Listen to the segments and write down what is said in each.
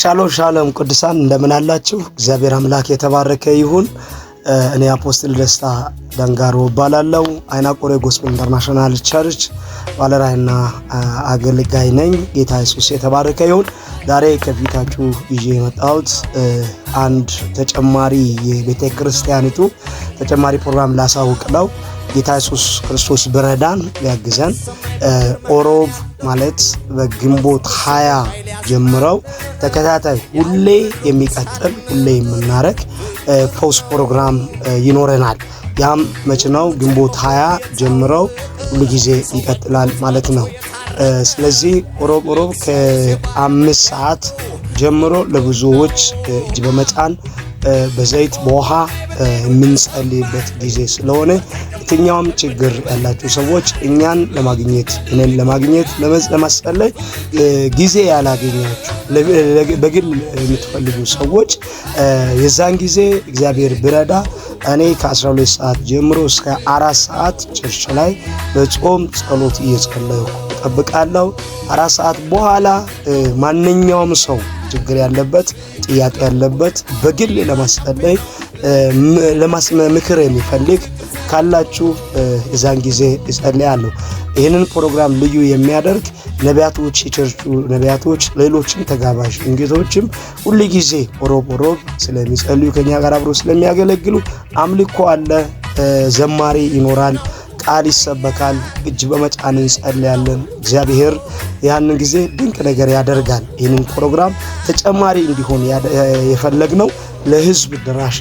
ሻሎም ቅዱሳን እንደምን አላችሁ? እግዚአብሔር አምላክ የተባረከ ይሁን። እኔ አፖስትል ደስታ ደንጋሮ እባላለሁ። አይናቆሬ ጎስፔል ኢንተርናሽናል ቸርች ባለራዕይና አገልጋይ ነኝ። ጌታ ኢየሱስ የተባረከ ይሁን። ዛሬ ከፊታችሁ ይዤ የመጣሁት አንድ ተጨማሪ የቤተ ክርስቲያኒቱ ተጨማሪ ፕሮግራም ላሳውቅ ነው። ጌታ ኢየሱስ ክርስቶስ በረዳን ያግዘን። ኦሮብ ማለት በግንቦት 20 ጀምረው ተከታታይ ሁሌ የሚቀጥል ሁሌ የምናረግ ፖስት ፕሮግራም ይኖረናል። ያም መቼ ነው? ግንቦት 20 ጀምረው ሁሉ ጊዜ ይቀጥላል ማለት ነው። ስለዚህ ኦሮብ ከ5 ሰዓት ጀምሮ ለብዙዎች እጅ በመጫን በዘይት በውሃ የምንጸልይበት ጊዜ ስለሆነ የትኛውም ችግር ያላችሁ ሰዎች እኛን ለማግኘት ለማስጸለይ ጊዜ ያላገኛችሁ በግል የምትፈልጉ ሰዎች የዛን ጊዜ እግዚአብሔር ቢረዳ እኔ ከ12 ሰዓት ጀምሮ እስከ 4 ሰዓት ቸርች ላይ በጾም ጸሎት እየጸለይኩ እጠብቃለሁ። 4 ሰዓት በኋላ ማንኛውም ሰው ችግር ያለበት ጥያቄ ያለበት በግል ለማስጸለይ ምክር የሚፈልግ ካላችሁ የዛን ጊዜ እጸልያለሁ። ይህንን ፕሮግራም ልዩ የሚያደርግ ነቢያቶች፣ የቸርቹ ነቢያቶች፣ ሌሎችም ተጋባዥ እንግዶችም ሁሉ ጊዜ ኦሮብ ስለሚጸልዩ ከኛ ጋር አብረው ስለሚያገለግሉ አምልኮ አለ፣ ዘማሪ ይኖራል፣ ቃል ይሰበካል፣ እጅ በመጫን እንጸልያለን። እግዚአብሔር ያንን ጊዜ ድንቅ ነገር ያደርጋል። ይህንን ፕሮግራም ተጨማሪ እንዲሆን የፈለግነው ለህዝብ ድራሽ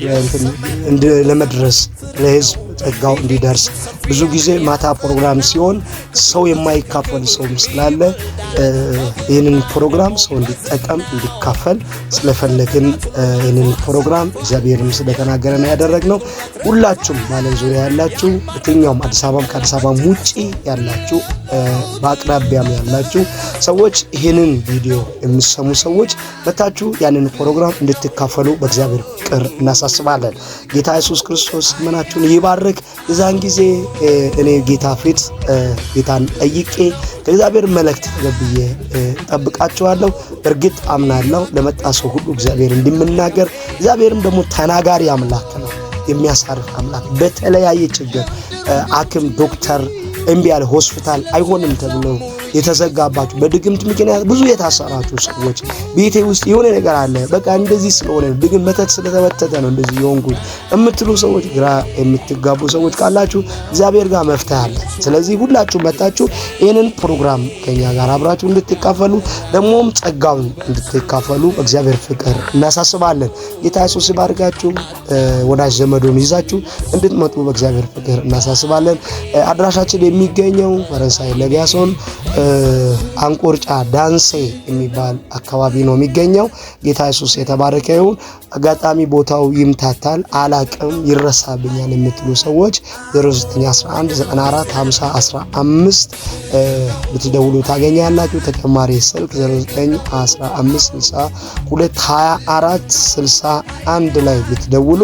ለመድረስ ለህዝብ ጸጋው እንዲደርስ ብዙ ጊዜ ማታ ፕሮግራም ሲሆን ሰው የማይካፈል ሰው ስላለ ይህንን ፕሮግራም ሰው እንዲጠቀም እንዲካፈል ስለፈለግን ይህንን ፕሮግራም እግዚአብሔርም ስለተናገረን ያደረግነው። ሁላችሁም በዓለም ዙሪያ ያላችሁ የትኛውም አዲስ አበባም ከአዲስ አበባም ውጪ ያላችሁ በአቅራቢያም ያላችሁ ሰዎች ይህንን ቪዲዮ የሚሰሙ ሰዎች መታችሁ ያንን ፕሮግራም እንድትካፈሉ በእግዚአብሔር ፍቅር እናሳስባለን። ጌታ ኢየሱስ ክርስቶስ ዘመናችሁን ይባርክ። የዛን ጊዜ እኔ ጌታ ፊት ጌታን ጠይቄ ከእግዚአብሔር መልእክት ተቀብዬ ጠብቃችኋለሁ። እርግጥ አምናለሁ ለመጣ ሰው ሁሉ እግዚአብሔር እንደምናገር፣ እግዚአብሔርም ደግሞ ተናጋሪ አምላክ ነው፣ የሚያሳርፍ አምላክ። በተለያየ ችግር ሐኪም ዶክተር እምቢ ያለ ሆስፒታል አይሆንም ተብሎ የተዘጋባችሁ በድግምት ምክንያት ብዙ የታሰራችሁ ሰዎች ቤቴ ውስጥ የሆነ ነገር አለ በቃ እንደዚህ ስለሆነ ድግም መተት ስለተበተተ ነው እንደዚህ የሆንኩት የምትሉ ሰዎች፣ ግራ የምትጋቡ ሰዎች ካላችሁ እግዚአብሔር ጋር መፍትሄ አለ። ስለዚህ ሁላችሁ መጣችሁ ይህንን ፕሮግራም ከኛ ጋር አብራችሁ እንድትካፈሉ ደግሞም ጸጋውን እንድትካፈሉ በእግዚአብሔር ፍቅር እናሳስባለን። ጌታ ኢየሱስ ይባርካችሁ። ወዳጅ ዘመዶን ይዛችሁ እንድትመጡ በእግዚአብሔር ፍቅር እናሳስባለን። አድራሻችን የሚገኘው ፈረንሳይ ለጋሶን አንቆርጫ ዳንሴ የሚባል አካባቢ ነው የሚገኘው። ጌታ ኢየሱስ የተባረከ ይሁን። አጋጣሚ ቦታው ይምታታል አላቅም ይረሳብኛል የምትሉ ሰዎች 0911945015 ብትደውሉ ታገኛላችሁ። ተጨማሪ ስልክ 0915622461 ላይ ብትደውሉ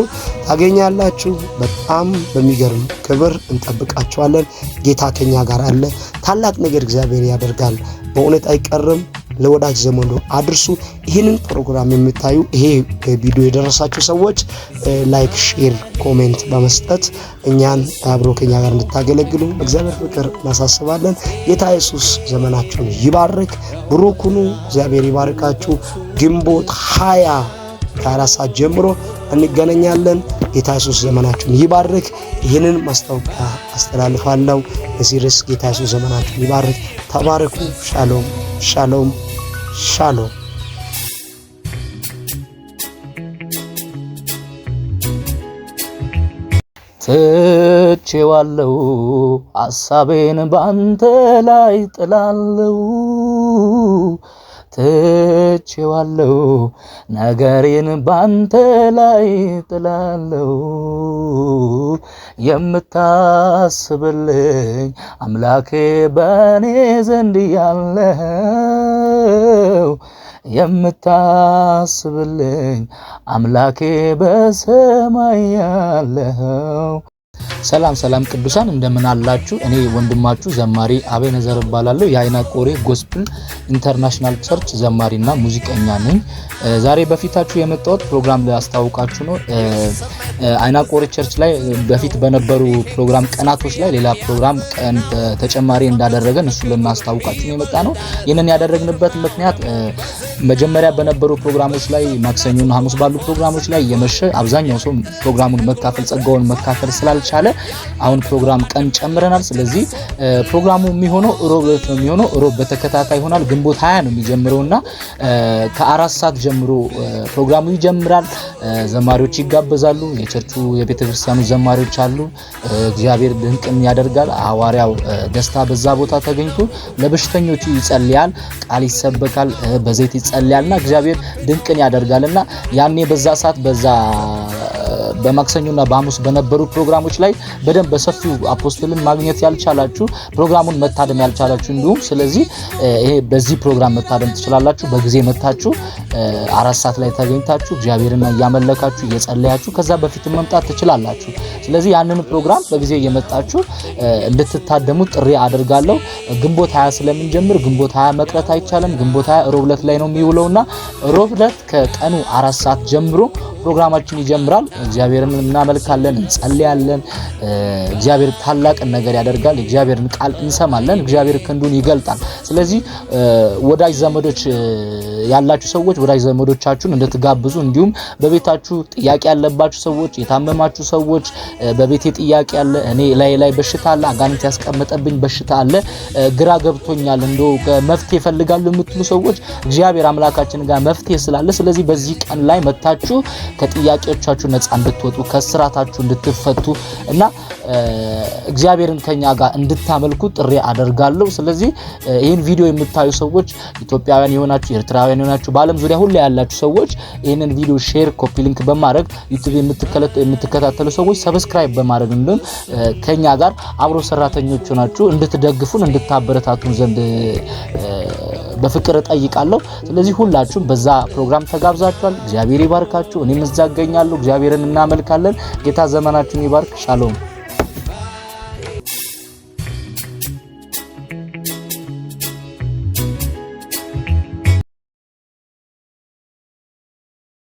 ታገኛላችሁ። በጣም በሚገርም ክብር እንጠብቃችኋለን። ጌታ ከኛ ጋር አለ። ታላቅ ነገር እግዚአብሔር ያደርጋል። በእውነት አይቀርም። ለወዳጅ ዘመዶ አድርሱ። ይህንን ፕሮግራም የምታዩ ይሄ ቪዲዮ የደረሳችሁ ሰዎች ላይክ፣ ሼር፣ ኮሜንት በመስጠት እኛን አብሮ ከኛ ጋር እንድታገለግሉ በእግዚአብሔር ፍቅር እናሳስባለን። ጌታ ኢየሱስ ዘመናችሁን ይባርክ። ብሩክ ሁኑ። እግዚአብሔር ይባርካችሁ። ግንቦት 20 ከ4 ሰዓት ጀምሮ እንገናኛለን። ጌታ ኢየሱስ ዘመናችሁን ይባርክ። ይህንን ማስታወቂያ አስተላልፋለሁ። እዚህ ርዕስ ጌታ ኢየሱስ ዘመናችሁን ይባርክ። ተባረኩ። ሻሎም ሻሎም ሻሎም። ትቼዋለሁ ሐሳቤን ባንተ ላይ ጥላለሁ፣ ትቼዋለሁ ነገሬን ባንተ ላይ ጥላለሁ። የምታስብልኝ አምላኬ በኔ ዘንድ ያለው፣ የምታስብልኝ አምላኬ በሰማይ ያለው። ሰላም ሰላም ቅዱሳን እንደምን አላችሁ? እኔ ወንድማችሁ ዘማሪ አቤነዘር እባላለሁ። የአይና ቆሬ ጎስፕል ኢንተርናሽናል ቸርች ዘማሪና ሙዚቀኛ ነኝ። ዛሬ በፊታችሁ የመጣሁት ፕሮግራም ላስተዋውቃችሁ ነው። አይና ቆሬ ቸርች ላይ በፊት በነበሩ ፕሮግራም ቀናቶች ላይ ሌላ ፕሮግራም ቀን ተጨማሪ እንዳደረገን እሱ ለማስተዋወቃችሁ ነው የመጣ ነው። ይሄንን ያደረግንበት ምክንያት መጀመሪያ በነበሩ ፕሮግራሞች ላይ ማክሰኞና ሐሙስ ባሉ ፕሮግራሞች ላይ የመሸ አብዛኛው ሰው ፕሮግራሙን መካፈል ጸጋውን መካፈል ስላልቻለ አሁን ፕሮግራም ቀን ጨምረናል። ስለዚህ ፕሮግራሙ የሚሆነው ሮብ ነው የሚሆነው። ሮብ በተከታታይ ይሆናል። ግንቦት 20 ነው የሚጀምረውና ከ4 ሰዓት ጀምሮ ፕሮግራሙ ይጀምራል። ዘማሪዎች ይጋበዛሉ። የቸርቹ የቤተክርስቲያኑ ዘማሪዎች አሉ። እግዚአብሔር ድንቅን ያደርጋል። ሐዋርያው ደስታ በዛ ቦታ ተገኝቶ ለበሽተኞቹ ይጸልያል፣ ቃል ይሰበካል፣ በዘይት ይጸልያልና እግዚአብሔር ድንቅን ያደርጋልና ያኔ በዛ ሰዓት በዛ በማክሰኞና በሐሙስ በነበሩ ፕሮግራሞች ላይ በደንብ በሰፊው አፖስቶልን ማግኘት ያልቻላችሁ ፕሮግራሙን መታደም ያልቻላችሁ እንዲሁም ስለዚህ ይሄ በዚህ ፕሮግራም መታደም ትችላላችሁ። በጊዜ መታችሁ 4 ሰዓት ላይ ተገኝታችሁ እግዚአብሔርን እያመለካችሁ እየጸለያችሁ ከዛ በፊት መምጣት ትችላላችሁ። ስለዚህ ያንን ፕሮግራም በጊዜ እየመጣችሁ እንድትታደሙ ጥሪ አደርጋለሁ። ግንቦት 20 ስለምንጀምር ግንቦት 20 መቅረት አይቻልም። ግንቦት 20 ሮብ ዕለት ላይ ነው የሚውለውና ሮብ ዕለት ከቀኑ 4 ሰዓት ጀምሮ ፕሮግራማችን ይጀምራል። እግዚአብሔርን እናመልካለን፣ እንጸልያለን። እግዚአብሔር ታላቅ ነገር ያደርጋል። እግዚአብሔርን ቃል እንሰማለን። እግዚአብሔር ክንዱን ይገልጣል። ስለዚህ ወዳጅ ዘመዶች ያላችሁ ሰዎች ወዳጅ ዘመዶቻችሁን እንድትጋብዙ እንዲሁም በቤታችሁ ጥያቄ ያለባችሁ ሰዎች፣ የታመማችሁ ሰዎች በቤቴ ጥያቄ አለ፣ እኔ ላይ በሽታ አለ፣ አጋንንት ያስቀመጠብኝ በሽታ አለ፣ ግራ ገብቶኛል፣ እንደው መፍትሄ ፈልጋሉ የምትሉ ሰዎች እግዚአብሔር አምላካችን ጋር መፍትሄ ስላለ ስለዚህ በዚህ ቀን ላይ መታችሁ ከጥያቄዎቻችሁ ነፃ እንድትወጡ ከስራታችሁ እንድትፈቱ እና እግዚአብሔርን ከኛ ጋር እንድታመልኩ ጥሪ አደርጋለሁ። ስለዚህ ይሄን ቪዲዮ የምታዩ ሰዎች ኢትዮጵያውያን የሆናችሁ ኤርትራውያን የሆናችሁ በዓለም ዙሪያ ሁሉ ያላችሁ ሰዎች ይሄንን ቪዲዮ ሼር፣ ኮፒ ሊንክ በማድረግ ዩቲዩብ የምትከታተሉ ሰዎች ሰብስክራይብ በማድረግ እንደም ከኛ ጋር አብሮ ሰራተኞች ሆናችሁ እንድትደግፉን እንድታበረታቱን ዘንድ በፍቅር ጠይቃለሁ። ስለዚህ ሁላችሁም በዛ ፕሮግራም ተጋብዛችኋል። እግዚአብሔር ይባርካችሁ። እኔም እዛ እገኛለሁ። እግዚአብሔርን እናመልካለን። ጌታ ዘመናችሁን ይባርክ። ሻሎም